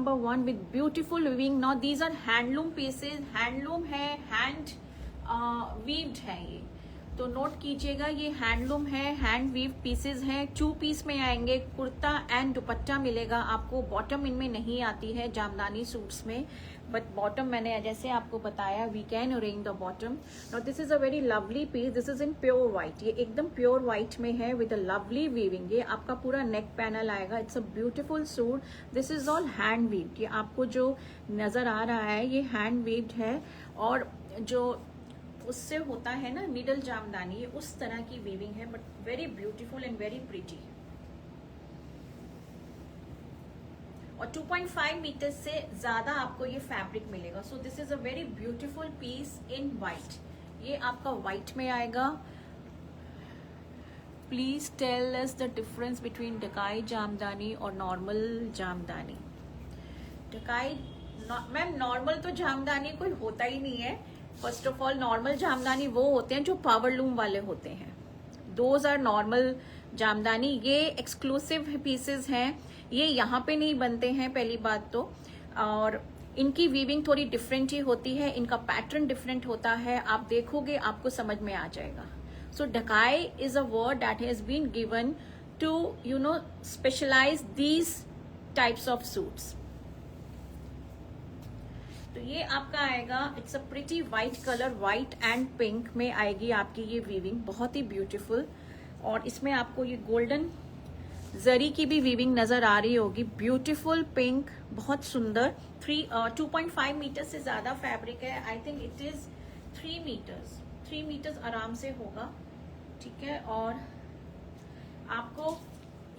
number one with beautiful weaving. Now these are handloom pieces, handloom है, hand weaved है ये, तो note कीजिएगा ये हैंडलूम है, हैंड वीव पीसेस हैं, 2 पीस में आएंगे, कुर्ता एंड दुपट्टा मिलेगा आपको। बॉटम इनमें नहीं आती है जामदानी सूट्स में, बट बॉटम मैंने जैसे आपको बताया we can arrange the bottom. Now this is a very lovely piece, this is in pure white, ये एकदम प्योर व्हाइट में है विद अ लवली वीविंग। ये आपका पूरा नेक पैनल आएगा, it's a beautiful suit. This is all hand weaved, ये आपको जो नजर आ रहा है ये हैंड वीव्ड है, और जो उससे होता है ना निडल जामदानी, ये उस तरह की वीविंग है, but very beautiful and very pretty. और 2.5 मीटर से ज्यादा आपको ये फैब्रिक मिलेगा। So this is a very beautiful piece in white, ये आपका व्हाइट में आएगा। Please tell us the difference between Dhakai Jamdani और normal Jamdani. Dhakai ma'am normal तो जामदानी कोई होता ही नहीं है। First of all normal Jamdani वो होते हैं जो पावर लूम वाले होते हैं, दोज आर नॉर्मल जामदानी। ये एक्सक्लूसिव पीसेस हैं, ये यहाँ पे नहीं बनते हैं पहली बात तो, और इनकी वीविंग थोड़ी डिफरेंट ही होती है, इनका पैटर्न डिफरेंट होता है, आप देखोगे आपको समझ में आ जाएगा। So Dhakai is a word that has been given to you know specialise these types of suits. तो ये आपका आएगा, it's a pretty white colour, white and pink में आएगी आपकी ये वीविंग, बहुत ही ब्यूटीफुल। और इसमें आपको ये गोल्डन जरी की भी वीविंग नजर आ रही होगी, ब्यूटीफुल पिंक, बहुत सुंदर। 2.5 मीटर से ज्यादा फैब्रिक है, I think it is 3 metres आराम से होगा, ठीक है। और आपको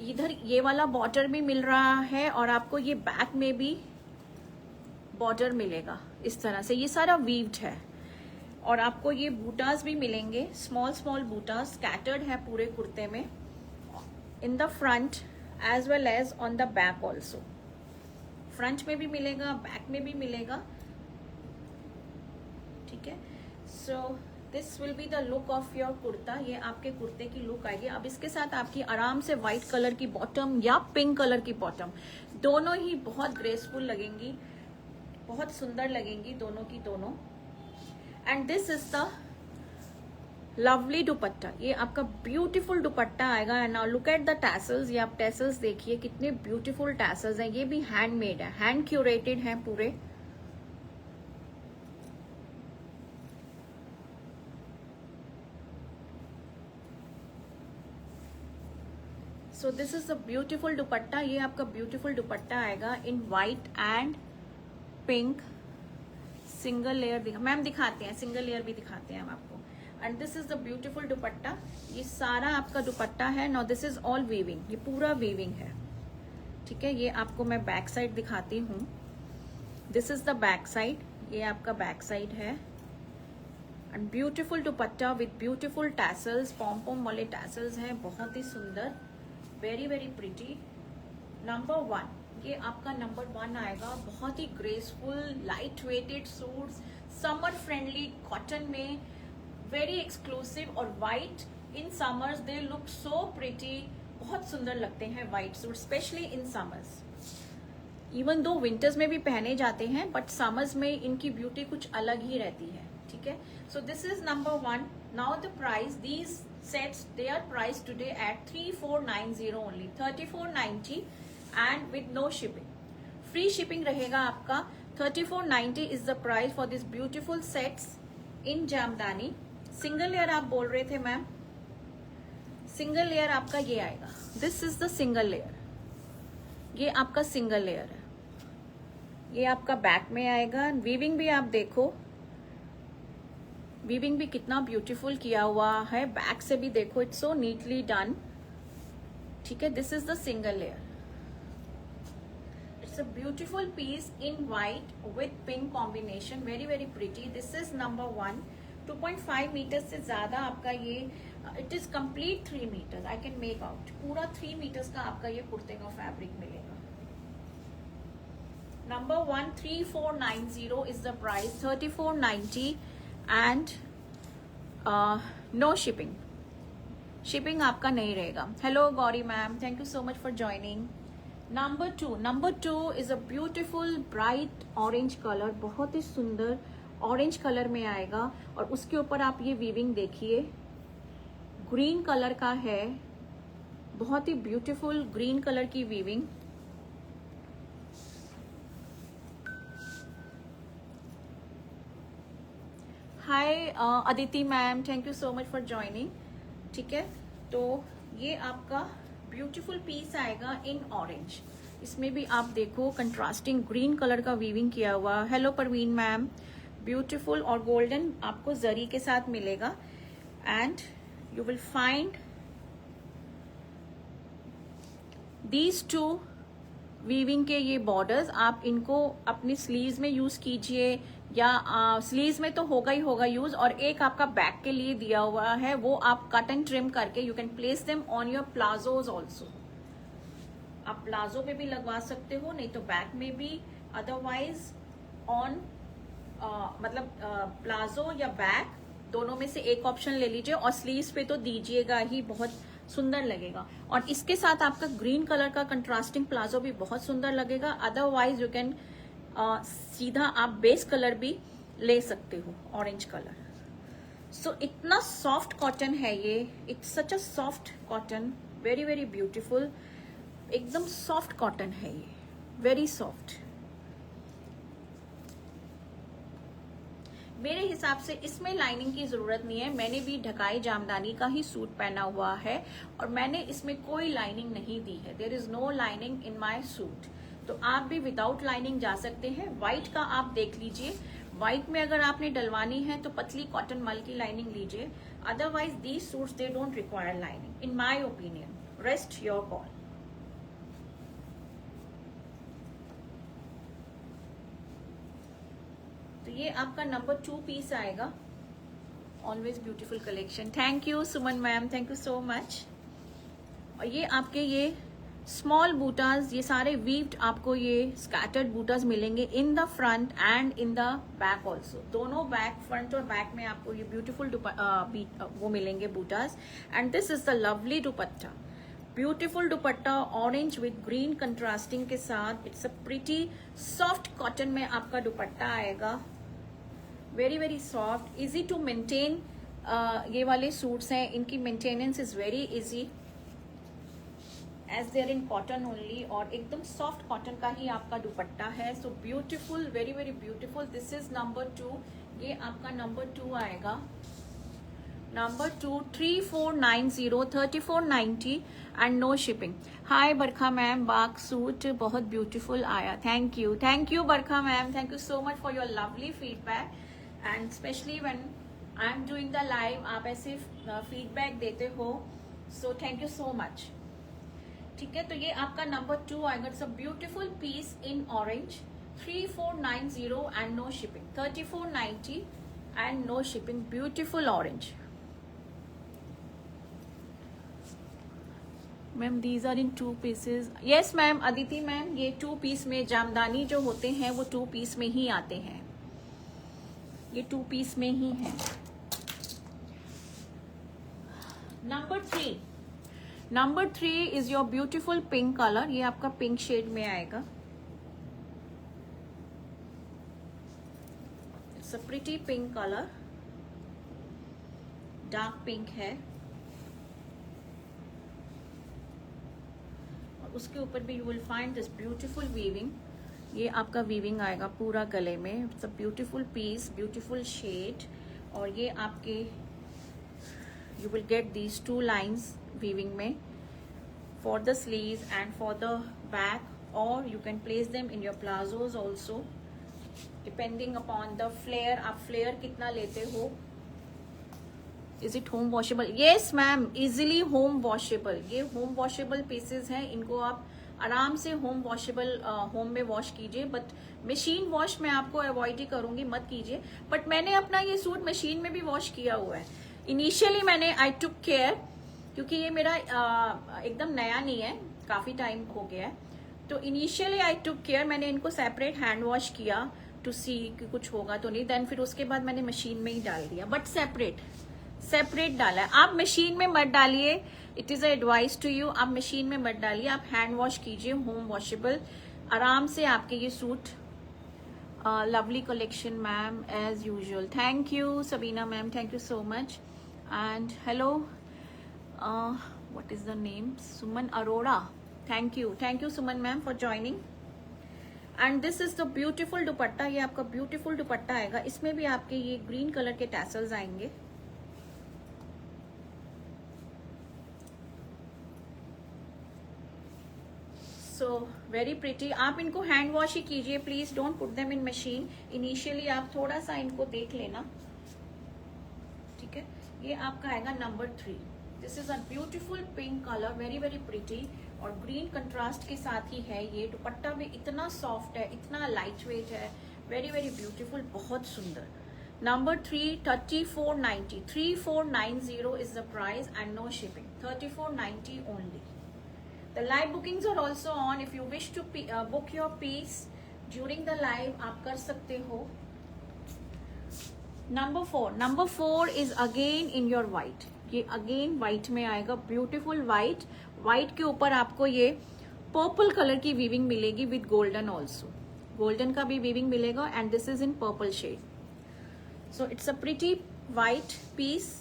इधर ये वाला बॉर्डर भी मिल रहा है, और आपको ये बैक में भी बॉर्डर मिलेगा इस तरह से, ये सारा वीव्ड है। और आपको ये बूटास भी मिलेंगे, स्मॉल स्मॉल बूटास स्कैटर्ड है पूरे कुर्ते में, in the front as well as on the back also. Front में भी मिलेगा, बैक में भी मिलेगा, ठीक है। So this will be the look of your kurta, ये आपके कुर्ते की लुक आएगी। अब इसके साथ आपकी आराम से व्हाइट कलर की बॉटम या पिंक कलर की बॉटम, दोनों ही बहुत ग्रेसफुल लगेंगी, बहुत सुंदर लगेंगी दोनों की दोनों। And this is the lovely दुपट्टा, ये आपका ब्यूटीफुल दुपट्टा आएगा। And now look at the tassels, ये आप टैसल्स देखिए कितने ब्यूटीफुल टैसल्स हैं, ये भी हैंडमेड है, हैंड क्यूरेटेड हैं पूरे। सो this is the beautiful dupatta, ये आपका ब्यूटीफुल दुपट्टा आएगा इन white and pink. Single layer ma'am दिखाते हैं, सिंगल लेयर भी दिखाते हैं हम आपको। And this is the beautiful dupatta, ये सारा आपका दुपट्टा है। Now this is all weaving, ये पूरा वीविंग है, ठीक है। ये आपको मैं बैक साइड दिखाती हूँ, this is the back side, ये आपका बैक साइड है। And beautiful dupatta with beautiful tassels, pom pom वाले टैसल्स हैं, बहुत ही सुंदर, वेरी वेरी प्रिटी। नंबर 1, ये आपका नंबर 1 आएगा, बहुत ही graceful light weighted suits, summer friendly cotton में, वेरी एक्सक्लूसिव। और white in summers they look so pretty, बहुत सुंदर लगते हैं white suit, specially in summers. Even though winters में भी पहने जाते हैं, बट समर्स में इनकी ब्यूटी कुछ अलग ही रहती है, ठीक है। So this is number 1। Now the price, these sets they are price today at 3490 only, 3490 and with no shipping, free shipping रहेगा आपका। 3490 is the price for this beautiful sets in jamdani. Single layer आप बोल रहे थे ma'am, single layer आपका ये आएगा, this is the single layer, ये आपका सिंगल लेयर है, ये आपका बैक में आएगा। वीविंग भी आप देखो, वीविंग भी कितना ब्यूटीफुल किया हुआ है, बैक से भी देखो, इट्स सो नीटली डन, ठीक है। This is the single layer, it's a beautiful piece in white with pink combination, very very pretty. This is number 1। 2.5 meters से ज्यादा आपका ये, it is complete 3 meters, I can make out, पूरा 3 meters का आपका ये कुर्ते का फैब्रिक मिलेगा। Number 1 3490 is the price, 3490 and no shipping, shipping आपका नहीं रहेगा। Hello Gauri ma'am, thank you so much for joining. Number two is a beautiful bright orange colour, बहुत ही सुंदर ऑरेंज कलर में आएगा। और उसके ऊपर आप ये वीविंग देखिए, ग्रीन कलर का है, बहुत ही ब्यूटीफुल ग्रीन कलर की weaving. Hi Aditi ma'am, thank you so much for joining. ठीक है, तो ये आपका ब्यूटीफुल पीस आएगा इन ऑरेंज। इसमें भी आप देखो कंट्रास्टिंग ग्रीन कलर का वीविंग किया हुआ। हेलो परवीन मैम, ब्यूटीफुल और गोल्डन आपको जरी के साथ मिलेगा। And you will find these two weaving के ये बॉर्डर्स, आप इनको अपनी स्लीव्स में यूज कीजिए, या स्लीव्स में तो होगा ही होगा यूज। और एक आपका बैक के लिए दिया हुआ है, वो आप कट एंड ट्रिम करके you can place them on your palazzos also. आप प्लाजो पे भी लगवा सकते हो, नहीं तो बैक में भी, अदरवाइज ऑन मतलब प्लाजो या बैक दोनों में से एक ऑप्शन ले लीजिए। और स्लीव्स पे तो दीजिएगा ही, बहुत सुंदर लगेगा। और इसके साथ आपका ग्रीन कलर का कंट्रास्टिंग प्लाजो भी बहुत सुंदर लगेगा। अदरवाइज यू कैन सीधा आप बेस कलर भी ले सकते हो, ऑरेंज कलर। सो इतना सॉफ्ट कॉटन है ये, it's such a soft cotton, very very beautiful, एकदम सॉफ्ट कॉटन है ये, वेरी सॉफ्ट। मेरे हिसाब से इसमें लाइनिंग की जरूरत नहीं है। मैंने भी ढकाई जामदानी का ही सूट पहना हुआ है और मैंने इसमें कोई लाइनिंग नहीं दी है। There is no lining in my suit, तो आप भी विदाउट लाइनिंग जा सकते हैं। व्हाइट का आप देख लीजिए, व्हाइट में अगर आपने डलवानी है तो पतली कॉटन मल की लाइनिंग लीजिए। Otherwise these suits they don't require lining in my opinion, rest your call. तो ये आपका नंबर 2 पीस आएगा। Always beautiful collection, thank you Suman ma'am, thank you so much. और ये आपके ये स्मॉल बूटाज, ये सारे वीव्ड आपको ये स्कैटर्ड बूटाज मिलेंगे in the front and in the back also. दोनों बैक, फ्रंट और बैक में आपको ये ब्यूटीफुल वो मिलेंगे butas. And this is the lovely dupatta, beautiful dupatta orange with green contrasting के साथ। It's a pretty soft cotton में आपका दुपट्टा आएगा, very very soft, easy to maintain. ये वाले सूट्स हैं, इनकी maintenance is very easy as they're in cotton only. और एकदम सॉफ्ट कॉटन का ही आपका दुपट्टा है। So beautiful, very very beautiful. This is number 2, ये आपका नंबर 2 आएगा। Number 2 3490 3490 and no shipping. Hi Barkha ma'am, Bagh suit बहुत ब्यूटीफुल आया, thank you Barkha ma'am, thank you so much for your lovely feedback. And specially when I am doing the live, आप ऐसे feedback देते हो, so thank you so much. ठीक है, तो ये आपका नंबर 2 आएगा। It's a beautiful piece in orange, 3490 and no shipping, 3490 and no shipping, beautiful orange. Ma'am these are in 2 pieces. Yes ma'am Aditi ma'am, ये 2 पीस में जामदानी जो होते हैं वो 2 पीस में ही आते हैं, ये 2 पीस में ही है। Number 3 is your beautiful pink colour, ये आपका पिंक शेड में आएगा। It's a pretty pink colour, dark pink है। और उसके ऊपर भी you will find this beautiful weaving, ये आपका वीविंग आएगा पूरा गले में। It's a beautiful piece, beautiful shade. और ये आपके you will get these 2 lines weaving में for the sleeves and for the back, or you can place them in your plazos also depending upon the flare, आप flare कितना लेते हो। Is it home washable? Yes ma'am, easily home washable, ये home washable pieces हैं, इनको आप आराम से होम वॉशेबल होम में वॉश कीजिए। बट मशीन वॉश मैं आपको अवॉइड ही करूंगी, मत कीजिए। बट मैंने अपना ये सूट मशीन में भी वॉश किया हुआ है। इनिशियली मैंने आई टुक केयर, क्योंकि ये मेरा एकदम नया नहीं है, काफ़ी टाइम हो गया है, तो इनिशियली आई टुक केयर, मैंने इनको सेपरेट हैंड वॉश किया टू सी कि कुछ होगा तो नहीं। देन फिर उसके बाद मैंने मशीन में ही डाल दिया, बट सेपरेट डाला है। आप मशीन में मत डालिए, it is a advice to you, आप मशीन में मत डालिए, आप हैंड वॉश कीजिए, होम वॉशेबल, आराम से आपके ये suit. Lovely collection ma'am as usual, thank you Sabina ma'am, thank you so much. And hello, what is the name, Suman Arora, thank you Suman ma'am for joining. And this is the beautiful dupatta, ये आपका beautiful dupatta आएगा, इसमें भी आपके ये ग्रीन कलर के tassels आएंगे। So very pretty. आप इनको हैंड वॉश ही कीजिए please, don't put them in machine. Initially आप थोड़ा सा इनको देख लेना, ठीक है। ये आपका आएगा number 3। This is a beautiful pink colour, very very pretty, और ग्रीन कंट्रास्ट के साथ ही है। ये दुपट्टा भी इतना सॉफ्ट है, इतना लाइट वेट है, वेरी वेरी ब्यूटीफुल, बहुत सुंदर। Number 3 3490, 3490 is the price and no shipping, 3490 only. The live bookings are also on. If you wish to book your piece during the live, आप कर सकते हो। Number 4 is again in your white, ये again white में आएगा, beautiful white. White के ऊपर आपको ये पर्पल कलर की वीविंग मिलेगी विद गोल्डन ऑल्सो, गोल्डन का भी वीविंग मिलेगा, and this is in purple shade. So it's a pretty white piece.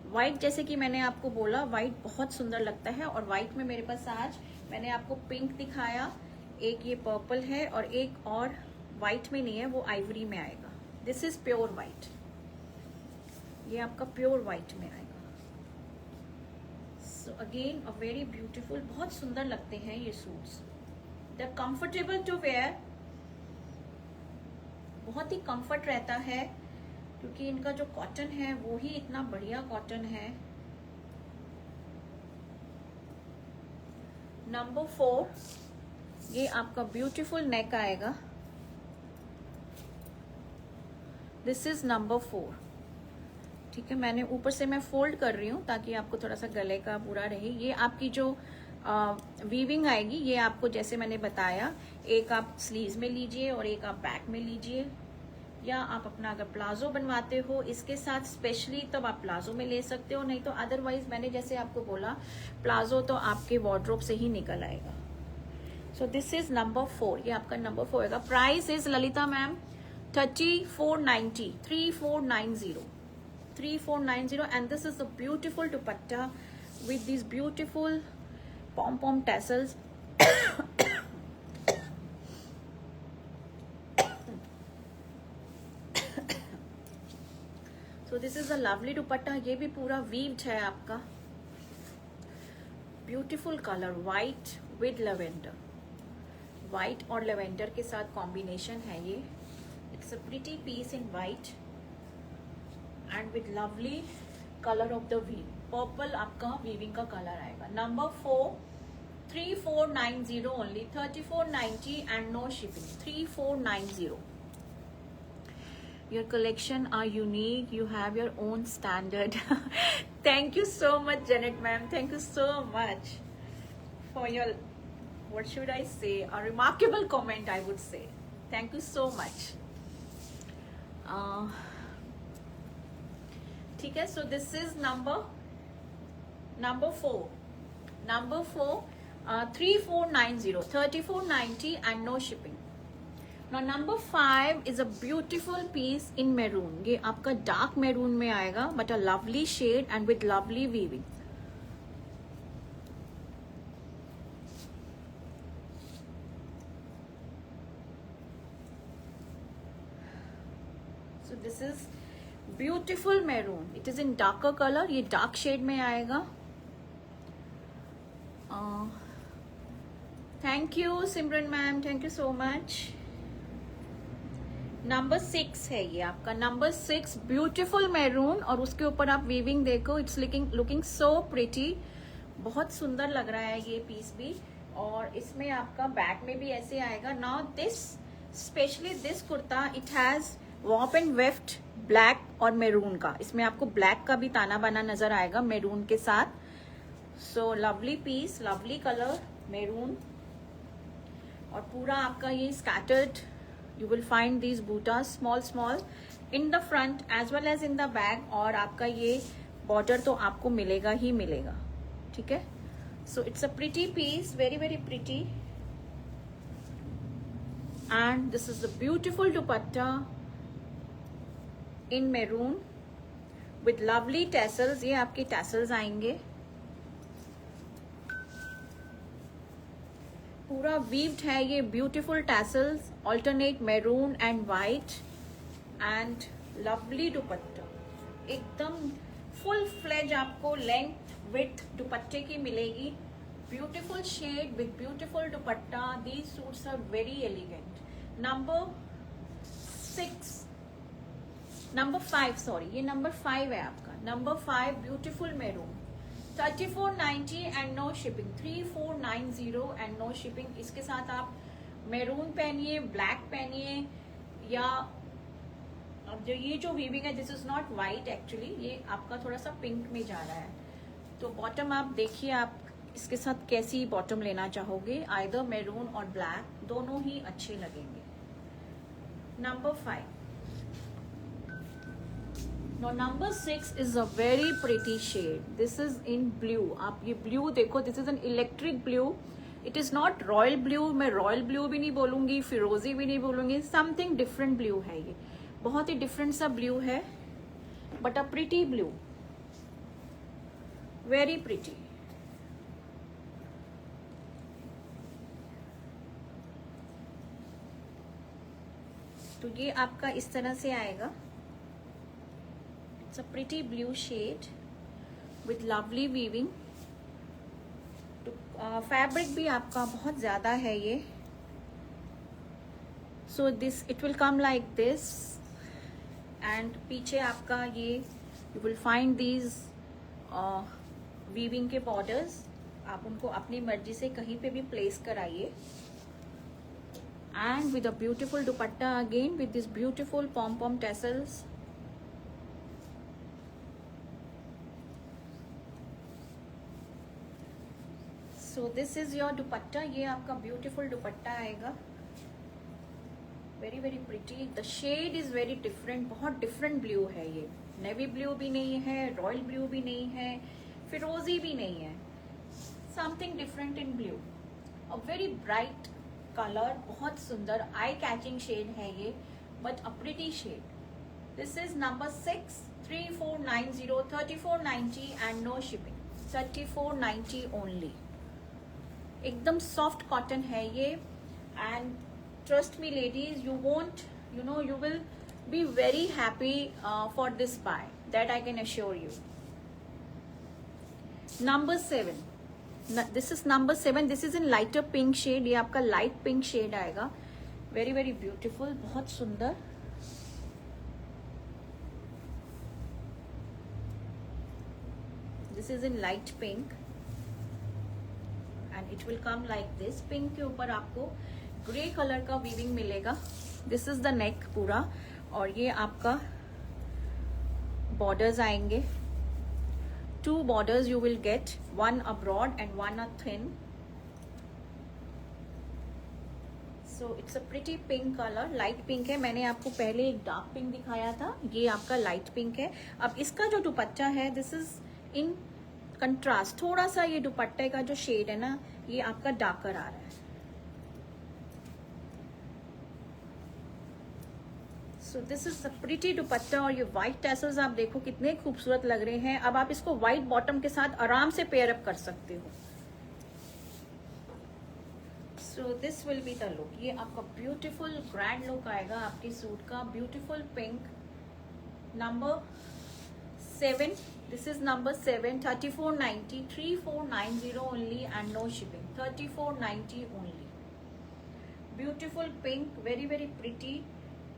White जैसे कि मैंने आपको बोला, व्हाइट बहुत सुंदर लगता है, और व्हाइट में मेरे पास आज मैंने आपको पिंक दिखाया, एक ये पर्पल है, और एक और व्हाइट में नहीं है, वो आइवरी में आएगा। दिस इज प्योर व्हाइट, ये आपका प्योर व्हाइट में आएगा। So again a very beautiful, बहुत सुंदर लगते हैं ये suits, they are comfortable to wear, बहुत ही कंफर्ट रहता है, क्योंकि इनका जो कॉटन है वो ही इतना बढ़िया कॉटन है। नंबर 4, ये आपका ब्यूटीफुल नेक आएगा, दिस इज नंबर 4, ठीक है। मैंने ऊपर से मैं फोल्ड कर रही हूँ ताकि आपको थोड़ा सा गले का पूरा रहे। ये आपकी जो वीविंग आएगी, ये आपको जैसे मैंने बताया, एक आप स्लीव्स में लीजिए और एक आप बैक में लीजिए, या आप अपना अगर प्लाजो बनवाते हो इसके साथ स्पेशली, तब आप प्लाजो में ले सकते हो, नहीं तो अदरवाइज मैंने जैसे आपको बोला, प्लाजो तो आपके वार्डरोब से ही निकल आएगा। सो दिस इज नंबर 4, ये आपका नंबर 4 होगा। Price is Lalita ma'am 3490, 3490, 3490, and this is a beautiful dupatta with these beautiful pom-pom tassels. So this is a lovely dupatta, ये भी पूरा weaved है आपका, beautiful color, white with lavender, white और lavender के साथ combination है ये। It's a pretty piece in white and with lovely color of the weave, purple आपका weaving का color आएगा। Number 4 3490 only, 3490 and no shipping, 3490. Your collection are unique, you have your own standard. Thank you so much Janet ma'am, thank you so much for your, what should I say, a remarkable comment I would say. Thank you so much. ठीक है, so this is number 4, 3490, 3490 and no shipping. Now number 5 is a beautiful piece in maroon, ये आपका dark maroon में आएगा, but a lovely shade and with lovely weaving. So this is beautiful maroon, it is in darker color, ये dark shade में आएगा। Thank you Simran ma'am, thank you so much. Number 6 है ये आपका, number 6 beautiful maroon, और उसके ऊपर आप वीविंग देखो, इट्स लुकिंग सो प्रिटी, बहुत सुंदर लग रहा है ये पीस भी। और इसमें आपका बैक में भी ऐसे आएगा। Now this specially this kurta, it has warp and weft black और मैरून का, इसमें आपको ब्लैक का भी ताना बाना नजर आएगा मैरून के साथ। So lovely piece, lovely colour maroon, और पूरा आपका ये scattered, you will find these buttas small in the front as well as in the back, और आपका ये बॉर्डर तो आपको मिलेगा ही मिलेगा, ठीक है। So it's a pretty piece, very very pretty, and this is the beautiful dupatta in maroon with lovely tassels. ये आपके टैसल्स आएंगे, पूरा वीव्ड है ये, beautiful tassels, alternate maroon and white, and lovely dupatta, एकदम फुल फ्लेज आपको लेंथ विथ दुपट्टे की मिलेगी। Beautiful shade with beautiful dupatta, these suits are very elegant. Number 5 sorry, ये नंबर 5 है आपका, number 5 beautiful maroon, 3490 and no shipping, 3490 and no shipping. इसके साथ आप मैरून पहनिए, ब्लैक पहनिए, या अब जो ये जो वीविंग है, this is not white actually, ये आपका थोड़ा सा पिंक में जा रहा है। तो बॉटम आप देखिए, आप इसके साथ कैसी बॉटम लेना चाहोगे, आइदर मैरून और ब्लैक, दोनों ही अच्छे लगेंगे। Number 5। Now number 6 is a very pretty shade. This is in blue. आप ये blue देखो, this is an electric blue. It is not royal blue. मैं royal blue भी नहीं बोलूँगी, फिरोजी भी नहीं बोलूँगी, something different blue है ये, बहुत ही different सा blue है, but a pretty blue, very pretty. तो ये आपका इस तरह से आएगा। It's a pretty blue shade with lovely weaving. Fabric भी आपका बहुत ज़्यादा है ये। So this it will come like this, and पीछे आपका ये you will find these weaving के borders. आप उनको अपनी मर्जी से कहीं पे भी प्लेस कराइए। And with a beautiful dupatta again with this beautiful pom-pom tassels. So this is your dupatta, ये आपका ब्यूटीफुल दुपट्टा आएगा, very very pretty. The shade is very different, बहुत डिफरेंट ब्लू है ये, नेवी ब्लू भी नहीं है, रॉयल ब्लू भी नहीं है, फिरोजी भी नहीं है, something different in blue, a very bright colour, बहुत सुंदर आई कैचिंग शेड है ये, but a pretty shade. This is number 6, 3490, 3490 and no shipping, 3490 only. एकदम सॉफ्ट कॉटन है ये, and trust me ladies, you won't, you know, you will be very happy for this buy, that I can assure you. Number 7, this is number 7, this is in lighter pink shade, ये आपका light pink shade आएगा, very very beautiful, बहुत सुंदर। This is in light pink and it will come like this. Pink के ऊपर आपको grey colour का weaving मिलेगा। दिस इज द नेक पूरा, और ये आपका बॉर्डर्स आएंगे, 2 borders you will get, 1 a broad and 1 a thin. So it's a pretty pink colour, light pink है, मैंने आपको पहले एक डार्क पिंक दिखाया था, ये आपका लाइट पिंक है। अब इसका जो दुपट्टा है, दिस इज इन कंट्रास्ट, थोड़ा सा ये दुपट्टे का जो शेड है ना, ये आपका डार्कर आ रहा है। So this is the pretty दुपट्टा, और ये व्हाइट टैसल्स आप देखो कितने खूबसूरत लग रहे हैं। अब आप इसको व्हाइट बॉटम के साथ आराम से पेयर अप कर सकते हो। सो this will be the look, ये आपका ब्यूटीफुल ग्रैंड लुक आएगा आपके सूट का, beautiful pink. Number 7, this is number 7, 3490, 3490 only and no shipping, 3490 only. Beautiful pink, very very pretty,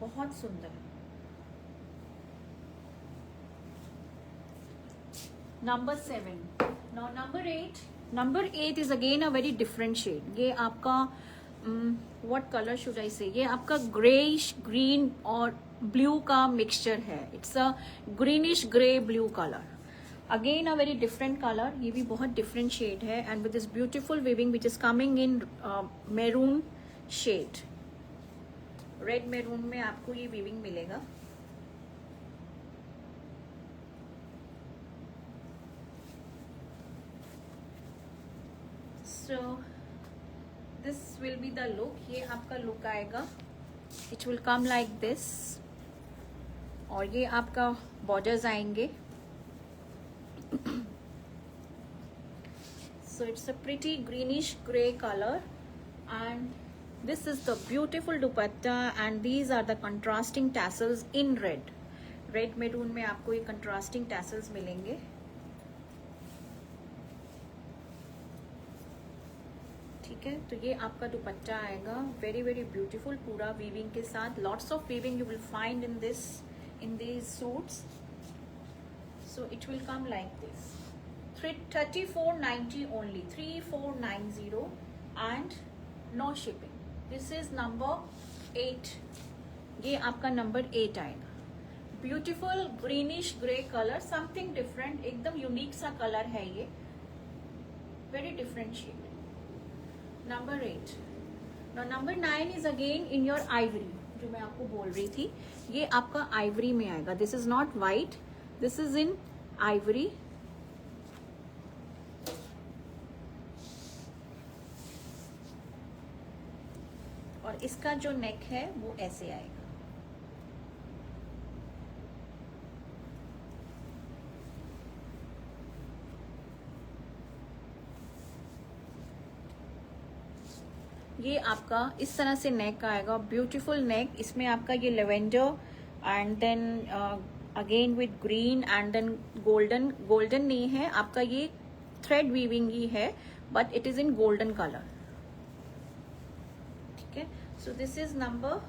बहुत सुंदर। Number 7. Now number 8. Number 8 is again a very different shade. ये आपका what color should I say? ये आपका grayish green और blue का mixture है, it's a greenish grey blue colour, again a very different colour, ये भी बहुत डिफरेंट शेड है, and with this beautiful weaving which is coming in maroon shade, red maroon में आपको ये वीविंग मिलेगा। द लुक, ये आपका लुक आएगा, it will come like this, और ये आपका बॉर्डर्स आएंगे. So it's a pretty greenish gray color, and this is the beautiful dupatta, and these are the contrasting tassels in red. Red maroon में आपको ये contrasting tassels मिलेंगे. ठीक है, तो ये आपका दुपट्टा आएगा, वेरी वेरी ब्यूटीफुल, पूरा वीविंग के साथ. Lots of weaving you will find in this, in these suits. So it will come like this, 3490 only, 3490, and no shipping. This is number 8. ये आपका नंबर 8 आएगा. Beautiful greenish grey colour, something different, एकदम unique सा colour है ये, very different shade. Number 8. Now number 9 is again in your ivory, जो मैं आपको बोल रही थी, ये आपका आइवरी में आएगा. This is not white, this is in Ivory. और इसका जो नेक है वो ऐसे आएगा. ये आपका इस तरह से नेक आएगा, ब्यूटीफुल नेक. इसमें आपका ये lavender and then again with green and then golden. Golden नहीं है आपका, ये थ्रेड वीविंग ही है, but it is in golden colour. ठीक है, सो दिस इज नंबर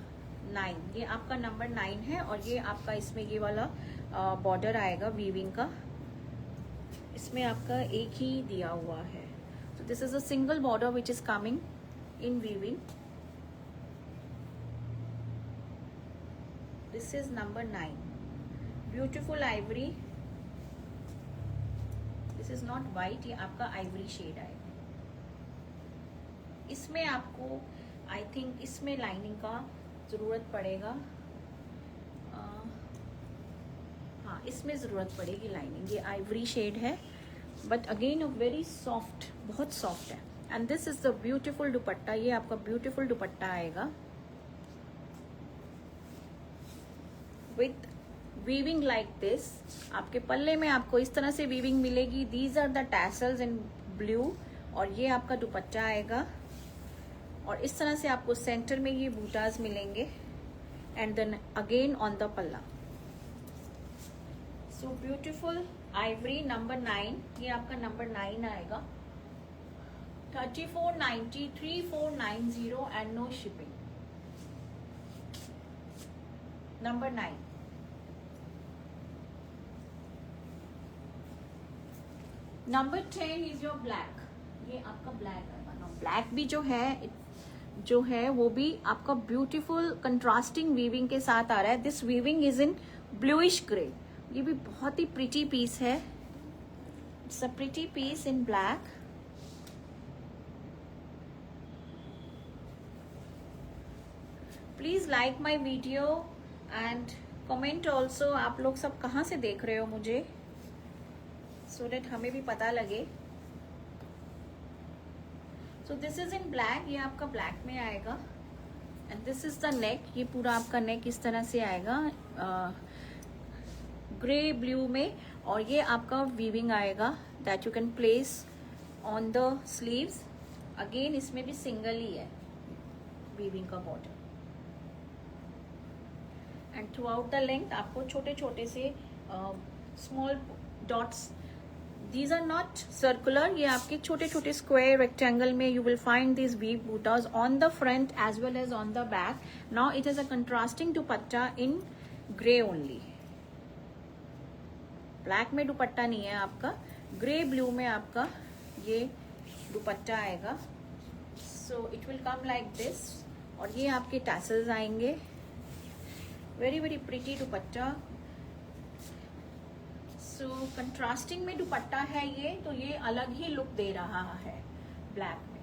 9. ये आपका नंबर 9 है, और ये आपका इसमें ये वाला बॉर्डर आएगा वीविंग का, इसमें आपका एक ही दिया हुआ है. So this is a single border which is coming in weaving. This is number 9. Beautiful ivory. This is not white, ये आपका ivory shade आएगा. इसमें आपको I think इसमें लाइनिंग का जरूरत पड़ेगा. हाँ, इसमें जरूरत पड़ेगी लाइनिंग. ये ivory shade है, but again a very soft, बहुत soft है. And this is the beautiful dupatta, ये आपका ब्यूटीफुल दुपट्टा आएगा विथ वीविंग लाइक दिस. आपके पल्ले में आपको इस तरह से वीविंग मिलेगी. These are the tassels in blue, और ये आपका दुपट्टा आएगा, और इस तरह से आपको सेंटर में ये बूटाज मिलेंगे, and then again on the palla. So beautiful Ivory number 9, ये आपका नंबर 9 आएगा. 3490, 3490 and no shipping. Number 9. Number 10 is your black. ये आपका ब्लैक है. ब्लैक भी जो है वो भी आपका ब्यूटीफुल कंट्रास्टिंग वीविंग के साथ आ रहा है. This weaving is in bluish grey. ये भी बहुत ही प्रिटी पीस है. It's a pretty piece in black. Please like my video and comment also. आप लोग सब कहाँ से देख रहे हो मुझे, सो डेट हमें भी पता लगे. सो दिस इज इन ब्लैक, ये आपका ब्लैक में आएगा. एंड दिस इज द नेक, ये पूरा आपका नेक इस तरह से आएगा ग्रे ब्लू में, और ये आपका वीविंग आएगा that you can place on the sleeves. Again इसमें भी सिंगल ही है वीविंग का border, and throughout the length आपको छोटे छोटे से small dots. These are not circular, ये आपके छोटे छोटे स्क्वायर रेक्टेंगल में you will find this weave butas on the front as well as on the back. Now it is a contrasting dupatta in grey only. Black में दुपट्टा नहीं है आपका, grey blue में आपका ये दुपट्टा आएगा. So it will come like this, और ये आपके टैसल्स आएंगे. Very very pretty dupatta. So contrasting में दुपट्टा है ये, तो ये अलग ही लुक दे रहा है ब्लैक में.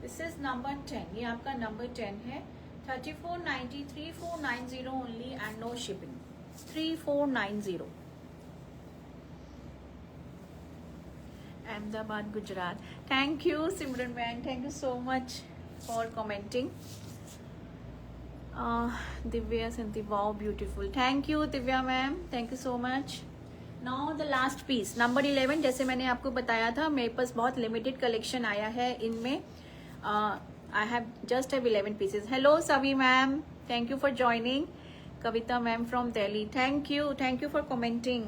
दिस इज नंबर 10, ये आपका नंबर 10 है. 3490, 3490 only and no shipping. 3490. Ahmedabad Gujarat. Thank you Simran ma'am, thank you so much for commenting. Divya Sindhi, wow beautiful. Thank you Divya ma'am, thank you so much. Now the last piece number 11. जैसे मैंने आपको बताया था मेरे पास बहुत लिमिटेड कलेक्शन आया है इनमें. I have just have 11 pieces. Hello सभी ma'am, thank you for joining. Kavita ma'am from Delhi, thank you for commenting.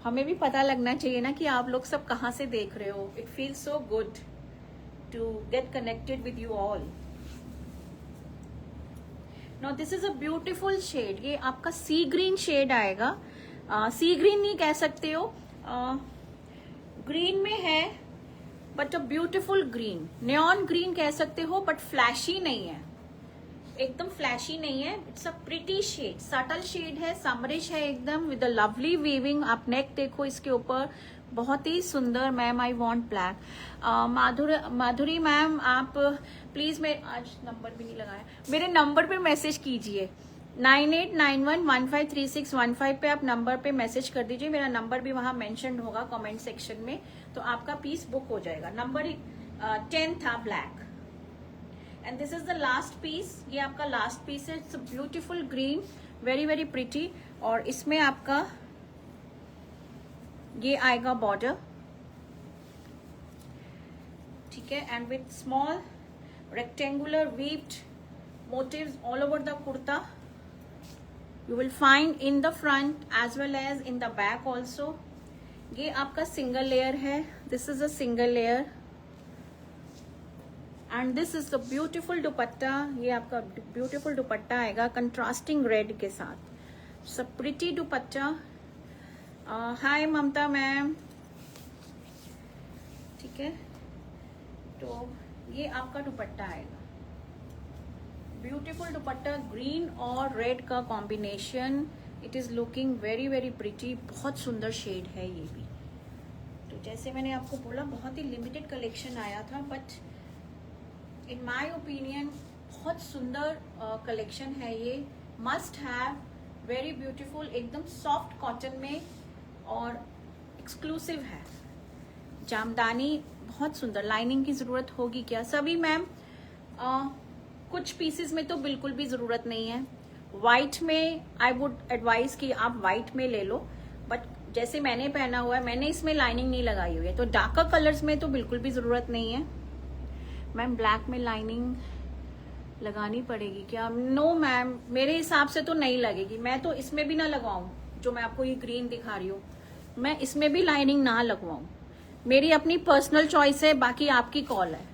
हमें भी पता लगना चाहिए ना कि आप लोग सब कहाँ से देख रहे हो. It feels so good to get connected with you all. Now this is a beautiful shade. ये आपका सी ग्रीन शेड आएगा. सी ग्रीन नहीं कह सकते हो, ग्रीन में है but a beautiful green. Neon green कह सकते हो बट फ्लैशी नहीं है, एकदम फ्लैशी नहीं है. It's a pretty shade, subtle shade है, समरिश है एकदम, विद अ लवली वीविंग. आप नेक देखो इसके ऊपर, बहुत ही सुंदर. Ma'am I want black. Madhuri ma'am आप प्लीज, मैं आज नंबर भी नहीं लगाया, मेरे नंबर पे मैसेज कीजिए. 9891153615 पे आप नंबर पे मैसेज कर दीजिए. मेरा नंबर भी वहां मेंशन होगा कमेंट सेक्शन में, तो आपका पीस बुक हो जाएगा. नंबर 10 था black. And this is the last piece. ये आपका लास्ट पीस है. It's a beautiful green, very very pretty. और इसमें आपका ये आएगा बॉर्डर, ठीक है, and with small rectangular weaved motifs all over the kurta. You will find in the front as well as in the back also. ये आपका सिंगल लेयर है. This is a single layer and this is the beautiful दुपट्टा. ये आपका beautiful दुपट्टा आएगा contrasting red के साथ. So pretty dupatta. Hi Mamta ma'am, ठीक है. तो ये आपका दुपट्टा आएगा, ब्यूटीफुल दुपट्टा, ग्रीन और रेड का combination. It is looking very very pretty. बहुत सुंदर शेड है ये भी. तो जैसे मैंने आपको बोला बहुत ही लिमिटेड कलेक्शन आया था, बट इन माय ओपिनियन बहुत सुंदर कलेक्शन है ये. मस्ट हैव, वेरी ब्यूटीफुल, एकदम सॉफ्ट कॉटन में और एक्सक्लूसिव है. जामदानी बहुत सुंदर. लाइनिंग की जरूरत होगी क्या सभी मैम? कुछ पीसेस में तो बिल्कुल भी जरूरत नहीं है. व्हाइट में आई वुड एडवाइज कि आप व्हाइट में ले लो, बट जैसे मैंने पहना हुआ है, मैंने इसमें लाइनिंग नहीं लगाई हुई है, तो डार्कर कलर्स में तो बिल्कुल भी जरूरत नहीं है. मैम ब्लैक में लाइनिंग लगानी पड़ेगी क्या? नो मैम, मेरे हिसाब से तो नहीं लगेगी. मैं तो इसमें भी ना लगवाऊं, जो मैं आपको ये ग्रीन दिखा रही हूँ, मैं इसमें भी लाइनिंग ना लगवाऊं. मेरी अपनी पर्सनल चॉइस है, बाकी आपकी कॉल है,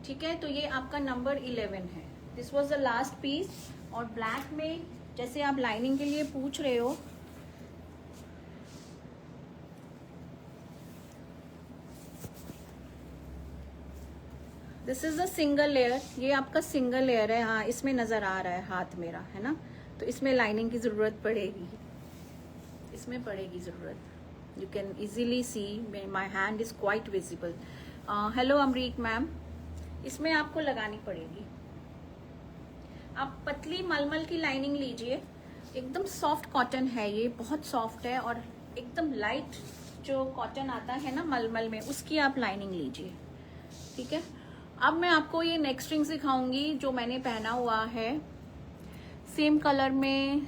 ठीक है. तो ये आपका नंबर 11 है. This was the last piece. और ब्लैक में जैसे आप लाइनिंग के लिए पूछ रहे हो, this is the single layer. ये आपका सिंगल लेयर है. हाँ, इसमें नजर आ रहा है हाथ मेरा, है ना. तो इसमें लाइनिंग की जरूरत पड़ेगी, इसमें पड़ेगी जरूरत. You can easily C my hand is quite visible. Hello Amrik ma'am, इसमें आपको लगानी पड़ेगी. आप पतली मलमल की लाइनिंग लीजिए. एकदम सॉफ्ट कॉटन है ये, बहुत सॉफ्ट है. और एकदम लाइट जो कॉटन आता है ना मलमल में, उसकी आप लाइनिंग लीजिए, ठीक है. अब मैं आपको ये नेक स्ट्रिंग सिखाऊंगी जो मैंने पहना हुआ है, सेम कलर में.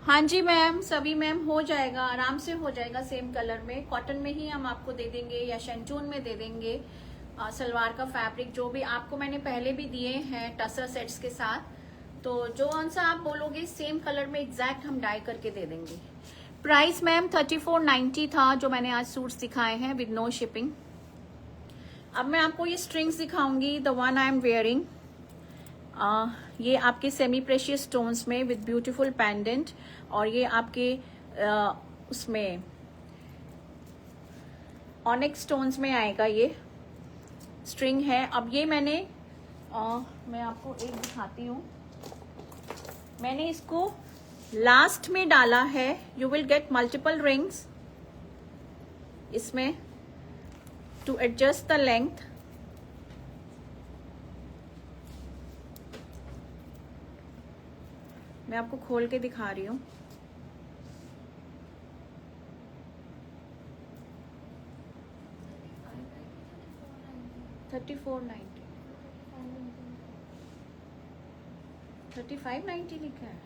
हाँ जी मैम, सभी मैम हो जाएगा, आराम से हो जाएगा. सेम कलर में, कॉटन में ही हम आपको दे देंगे या शेंटून में दे देंगे. सलवार का फैब्रिक जो भी आपको मैंने पहले भी दिए हैं टसर सेट्स के साथ, तो जो आंसर आप बोलोगे सेम कलर में एग्जैक्ट हम डाई करके दे देंगे. प्राइस मैम 3490 था जो मैंने आज सूट्स दिखाए हैं विद नो शिपिंग. अब मैं आपको ये स्ट्रिंग्स दिखाऊंगी, the one I am wearing. ये आपके सेमी प्रेशियस स्टोन्स में विद ब्यूटीफुल पेंडेंट, और ये आपके उसमें ऑनिक्स स्टोन्स में आएगा ये स्ट्रिंग है. अब ये मैंने मैं आपको एक दिखाती हूँ. मैंने इसको लास्ट में डाला है. You will get multiple rings इसमें टू एडजस्ट द लेंथ. मैं आपको खोल के दिखा रही हूँ. 3490, 3590 लिखा है।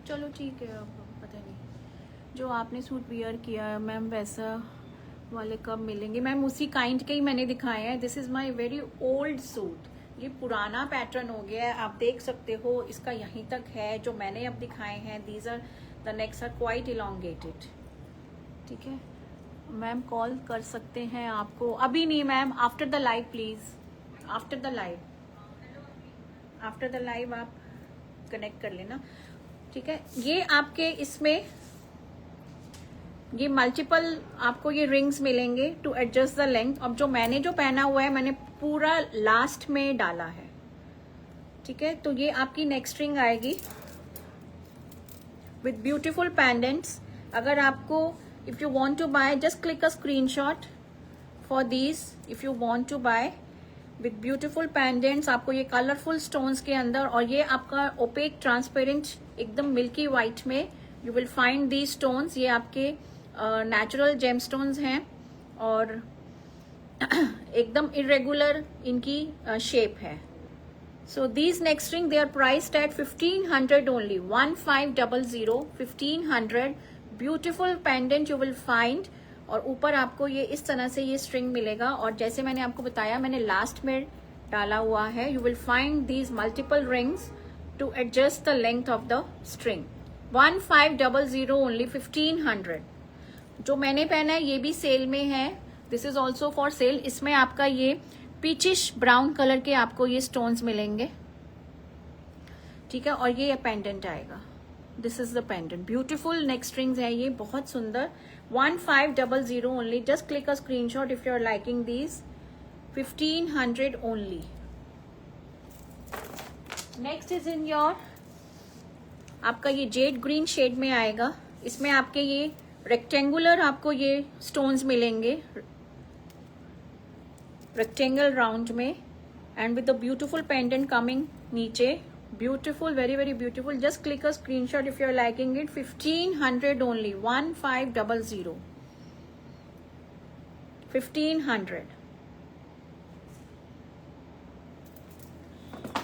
चलो ठीक है, अब पता नहीं जो आपने सूट वियर किया है मैम वैसा वाले कब मिलेंगे मैम? उसी काइंड के ही मैंने दिखाए हैं। This is my very old suit, ये पुराना पैटर्न हो गया है, आप देख सकते हो। इसका यहीं तक है जो मैंने अब दिखाए हैं। These are the necks are quite elongated. ठीक है मैम, कॉल कर सकते हैं आपको? अभी नहीं ma'am, after the live please, after the live, after the live आप कनेक्ट कर लेना। ठीक है, ये आपके इसमें ये मल्टीपल आपको ये रिंग्स मिलेंगे टू एडजस्ट द लेंथ। अब जो मैंने जो पहना हुआ है मैंने पूरा लास्ट में डाला है। ठीक है, तो ये आपकी नेक्स्ट रिंग आएगी विथ ब्यूटीफुल पेंडेंट्स। अगर आपको if you want to buy just click a screenshot for these if you want to buy with beautiful pendants. आपको ये कलरफुल स्टोन्स के अंदर, और ये आपका ओपेक ट्रांसपेरेंट एकदम मिल्की व्हाइट में you will find these stones. ये आपके नेचुरल जेम स्टोन्स हैं और एकदम इरेगुलर इनकी शेप है। So these neck string they are priced at 1500 only, 1500, 1500। Beautiful pendant you will find, और ऊपर आपको ये इस तरह से ये स्ट्रिंग मिलेगा। और जैसे मैंने आपको बताया मैंने लास्ट में डाला हुआ है। You will find these multiple rings to adjust the length of the string. 1500 only, 1500। जो मैंने पहना है ये भी सेल में है, this is also for sale. इसमें आपका ये पीचिश ब्राउन कलर के आपको ये स्टोन्स मिलेंगे। ठीक है, और ये पेंडेंट आएगा। This is the pendant, beautiful neck strings है ये, बहुत सुंदर। 1500 only, just click a screenshot if you are liking these. 1500 only. Next is in your आपका ये जेड ग्रीन शेड में आएगा। इसमें आपके ये रेक्टेंगुलर आपको ये स्टोन्स मिलेंगे, रेक्टेंगल राउंड में, and with the beautiful pendant coming नीचे। Beautiful, very very beautiful. Just click a screenshot if you are liking it. 1500 only, 1500, 1500।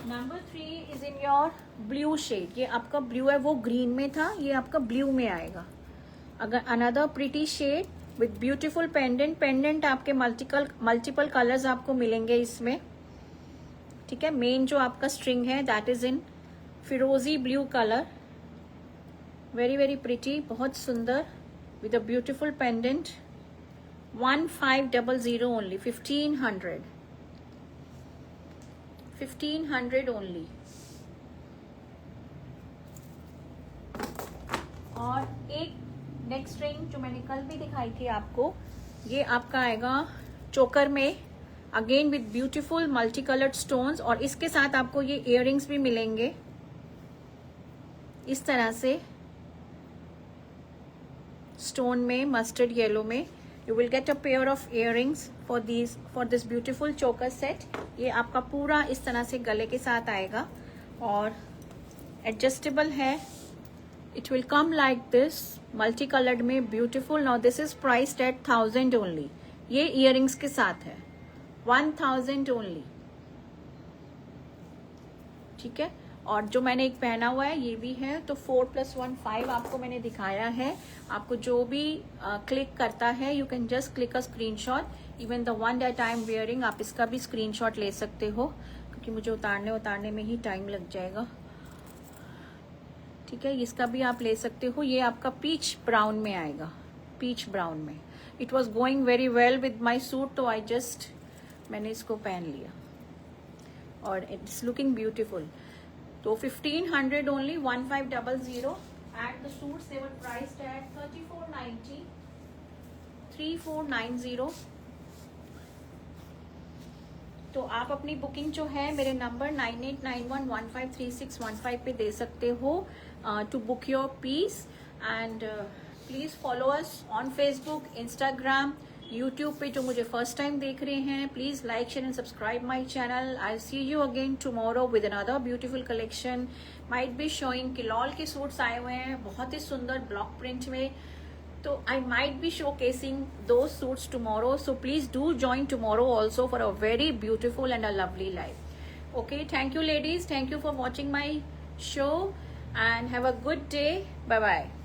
Number 3 is in your blue shade. ये आपका ब्लू है, वो green में था, ये आपका ब्लू में आएगा। अगर another pretty shade with beautiful pendant. Pendant आपके मल्टीपल कलर्स आपको मिलेंगे इसमें। ठीक है, मेन जो आपका स्ट्रिंग है दैट इज इन फिरोजी blue colour, very very pretty, बहुत सुंदर, with a beautiful pendant. 1500 only, 1500, 1500 only. और एक नेक्स्ट रिंग जो मैंने कल भी दिखाई थी आपको, ये आपका आएगा चोकर में, again with beautiful multi coloured stones. और इसके साथ आपको ये इयररिंग्स भी मिलेंगे इस तरह से स्टोन में, मस्टर्ड येलो में। You will get a pair of earrings for this beautiful चोकर सेट। ये आपका पूरा इस तरह से गले के साथ आएगा और एडजस्टेबल है। It will come like this, multicoloured में, beautiful. Now this is priced at 1000 only. ये इयररिंग्स के साथ है, 1000 ओनली। ठीक है, और जो मैंने एक पहना हुआ है ये भी है। तो 4 + 1 5 आपको मैंने दिखाया है। आपको जो भी क्लिक करता है you can just click a screenshot. Even the one that I am wearing, आप इसका भी स्क्रीनशॉट ले सकते हो, क्योंकि मुझे उतारने में ही टाइम लग जाएगा। ठीक है, इसका भी आप ले सकते हो। ये आपका पीच ब्राउन में आएगा, पीच ब्राउन में। It was going very well with my suit, तो मैंने इसको पहन लिया और इट्स लुकिंग ब्यूटीफुल। तो 1500 only, 1500। And the suits they were priced eight 3490, 3490। तो आप अपनी बुकिंग जो है मेरे नंबर 9891153615 पे दे सकते हो to book your piece. And please follow us on Facebook, Instagram, YouTube पे जो मुझे फर्स्ट टाइम देख रहे हैं। Please like, share and subscribe my channel. I see you again tomorrow with another beautiful collection. Might be showing Kilol के suits आए हुए हैं, बहुत ही सुंदर ब्लॉक प्रिंट में। So I might be showcasing those suits tomorrow, so please do join tomorrow also for a very beautiful and a lovely live. Okay, thank you ladies, thank you for watching my show and have a good day. Bye bye.